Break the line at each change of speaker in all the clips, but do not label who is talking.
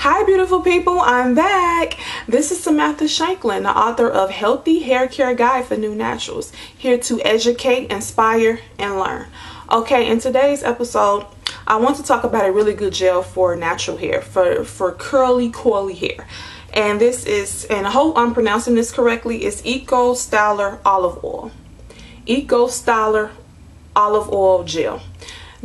Hi beautiful people, I'm back. This is Samantha Shanklin, the author of Healthy Hair Care Guide for New Naturals, here to educate, inspire, and learn. Okay, in today's episode, I want to talk about a really good gel for natural hair, for curly, coily hair. And this is, and I hope I'm pronouncing this correctly, it's Eco Styler Olive Oil. Eco Styler Olive Oil Gel.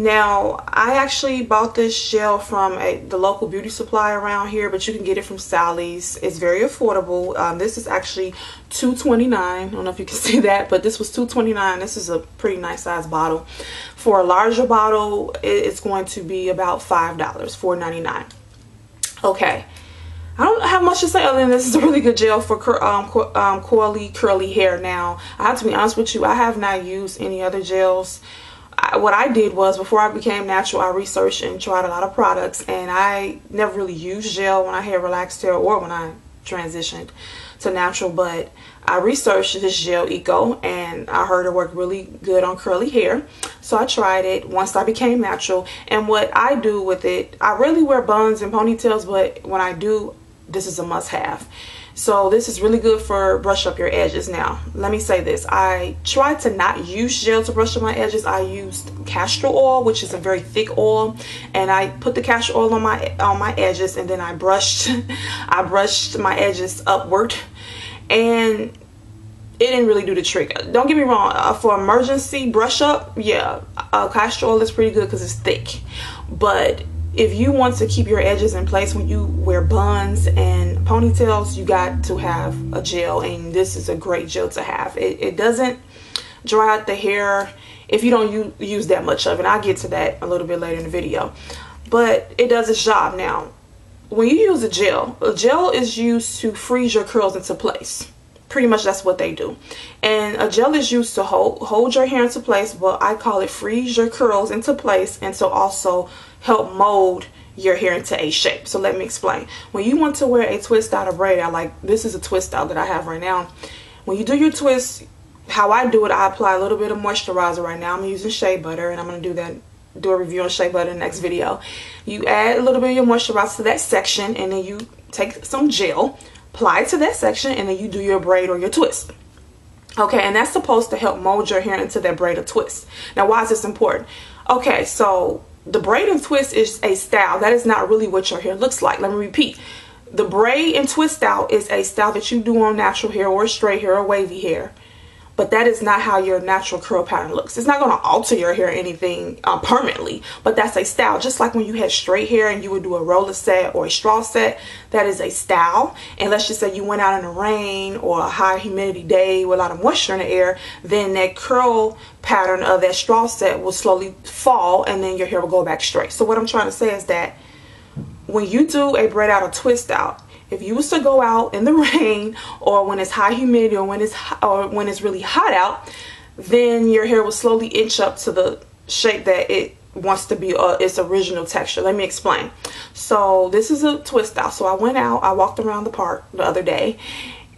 Now, I actually bought this gel from the local beauty supply around here, but you can get it from Sally's. It's very affordable. This is actually $2.29. I don't know if you can see that, but this was $2.29. This is a pretty nice size bottle. For a larger bottle, it's going to be about $5, $4.99. Okay. I don't have much to say other than this is a really good gel for coily, curly hair. Now, I have to be honest with you, I have not used any other gels. What I did was, before I became natural, I researched and tried a lot of products, and I never really used gel when I had relaxed hair or when I transitioned to natural, but I researched this gel Eco and I heard it worked really good on curly hair, so I tried it once I became natural. And what I do with it, I rarely wear buns and ponytails, but when I do, this is a must-have. So this is really good for brush up your edges. Now, let me say this. I tried to not use gel to brush up my edges. I used castor oil, which is a very thick oil, and I put the castor oil on my edges, and then I brushed my edges upward, and it didn't really do the trick. Don't get me wrong, for emergency brush up, yeah, castor oil is pretty good because it's thick. But if you want to keep your edges in place when you wear buns and ponytails, you got to have a gel, and this is a great gel to have. It doesn't dry out the hair if you don't use that much of it. I'll get to that a little bit later in the video, but it does its job. Now, when you use a gel is used to freeze your curls into place. Pretty much that's what they do. And a gel is used to hold your hair into place, but I call it freeze your curls into place, and to also help mold your hair into a shape. So let me explain. When you want to wear a twist out or braid out, this is a twist out that I have right now. When you do your twist, how I do it, I apply a little bit of moisturizer. Right now I'm using shea butter, and I'm going to do a review on shea butter in the next video. You add a little bit of your moisturizer to that section, and then you take some gel, apply it to that section, and then you do your braid or your twist. Okay, and that's supposed to help mold your hair into that braid or twist. Now, why is this important? Okay, so the braid and twist is a style. That is not really what your hair looks like. Let me repeat. The braid and twist style is a style that you do on natural hair or straight hair or wavy hair. But that is not how your natural curl pattern looks. It's not going to alter your hair or anything permanently, but that's a style. Just like when you had straight hair and you would do a roller set or a straw set, that is a style. And let's just say you went out in the rain or a high humidity day with a lot of moisture in the air, then that curl pattern of that straw set will slowly fall, and then your hair will go back straight. So what I'm trying to say is that when you do a braid out or twist out, if you was to go out in the rain or when it's high humidity or when it's really hot out, then your hair will slowly inch up to the shape that it wants to be, its original texture. Let me explain. So this is a twist out. So I went out, I walked around the park the other day,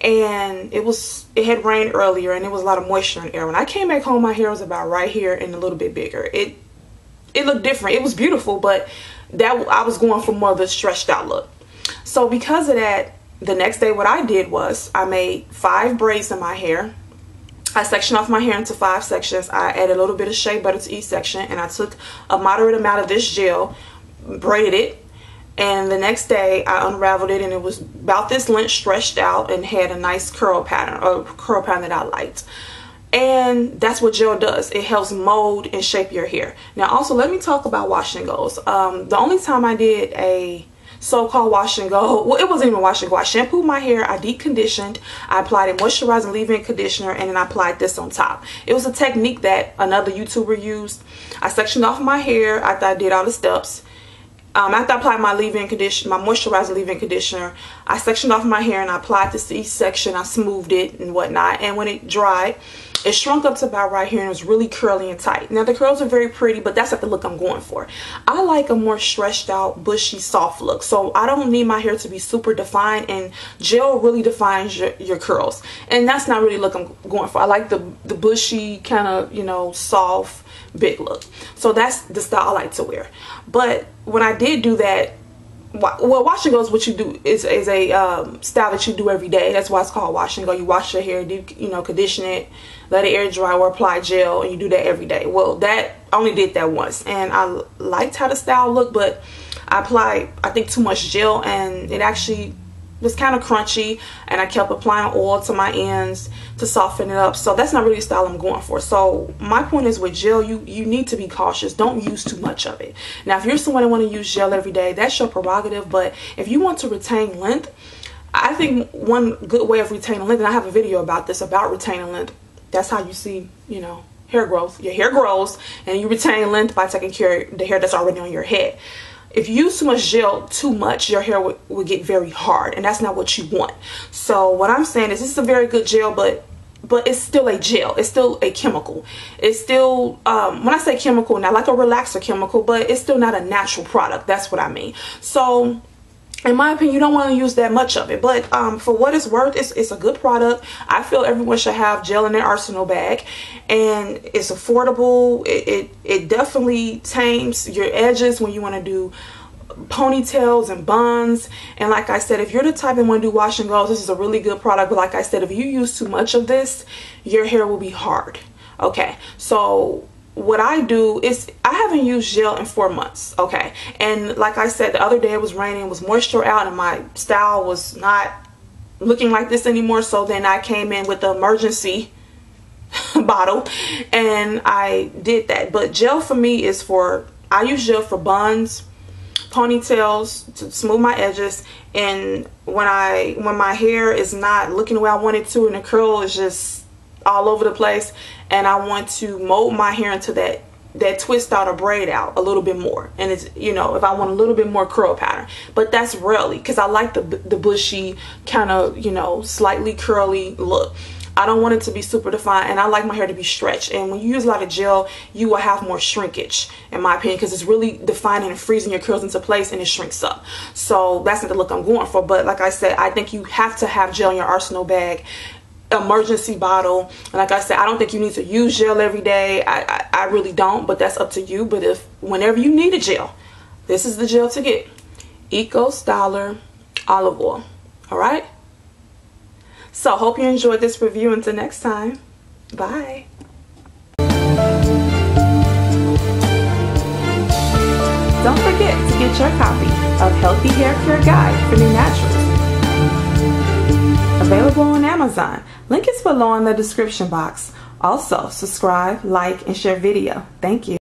and it had rained earlier, and there was a lot of moisture in the air. When I came back home, my hair was about right here and a little bit bigger. It looked different. It was beautiful, but I was going for more of a stretched out look. So because of that, the next day what I did was I made 5 braids in my hair. I sectioned off my hair into 5 sections. I added a little bit of shea butter to each section, and I took a moderate amount of this gel, braided it, and the next day I unraveled it, and it was about this length, stretched out, and had a nice curl pattern, that I liked. And that's what gel does. It helps mold and shape your hair. Now also, let me talk about wash and goes. The only time I did a so-called wash and go, well, it wasn't even wash and go. I shampooed my hair, I deep conditioned, I applied a moisturizing leave-in conditioner, and then I applied this on top. It was a technique that another YouTuber used. I sectioned off my hair after I did all the steps. After I applied my leave-in conditioner, my moisturizing leave-in conditioner, I sectioned off my hair and I applied this to each section. I smoothed it and whatnot, and when it dried, it shrunk up to about right here, and it was really curly and tight. Now the curls are very pretty, but that's not the look I'm going for. I like a more stretched out, bushy, soft look. So I don't need my hair to be super defined, and gel really defines your curls. And that's not really the look I'm going for. I like the bushy, kind of, you know, soft, big look. So that's the style I like to wear. But when I did do that, well, wash and go is what you do, is a style that you do every day. That's why it's called wash and go. You wash your hair, condition it, let it air dry, or apply gel, and you do that every day. Well, that I only did that once, and I liked how the style looked, but I applied, I think, too much gel, and it actually was kind of crunchy, and I kept applying oil to my ends to soften it up. So that's not really the style I'm going for. So my point is, with gel, you need to be cautious. Don't use too much of it. Now, if you're someone that want to use gel every day, that's your prerogative. But if you want to retain length, I think one good way of retaining length, and I have a video about this, about retaining length. That's how you see, hair growth. Your hair grows, and you retain length by taking care of the hair that's already on your head. If you use too much gel too much, your hair will get very hard, and that's not what you want. So what I'm saying is, this is a very good gel, but it's still a gel. It's still a chemical. It's still, when I say chemical, not like a relaxer chemical, but it's still not a natural product. That's what I mean. So in my opinion, you don't want to use that much of it, but for what it's worth, it's a good product. I feel everyone should have gel in their arsenal bag, and it's affordable. It definitely tames your edges when you want to do ponytails and buns. And like I said, if you're the type that want to do wash and go, this is a really good product. But like I said, if you use too much of this, your hair will be hard. Okay, so what I do is, I haven't used gel in 4 months. Okay, and like I said, the other day it was raining, it was moisture out, and my style was not looking like this anymore. So then I came in with the emergency bottle, and I did that. But gel for me is for, I use gel for buns, ponytails, to smooth my edges, and when my hair is not looking the way I want it to, and the curl is just all over the place, and I want to mold my hair into that twist out or braid out a little bit more, and it's, if I want a little bit more curl pattern. But that's rarely, because I like the bushy kind of, slightly curly look. I don't want it to be super defined, and I like my hair to be stretched. And when you use a lot of gel, you will have more shrinkage, in my opinion, because it's really defining and freezing your curls into place, and it shrinks up. So that's not the look I'm going for. But like I said, I think you have to have gel in your arsenal bag, emergency bottle. And like I said, I don't think you need to use gel every day. I really don't, but that's up to you. But whenever you need a gel, this is the gel to get. Eco Styler Olive Oil. All right, so hope you enjoyed this review. Until next time, bye. Don't forget to get your copy of Healthy Hair Care Guide for New Naturals, available on Amazon. Link is below in the description box. Also, subscribe, like, and share video. Thank you.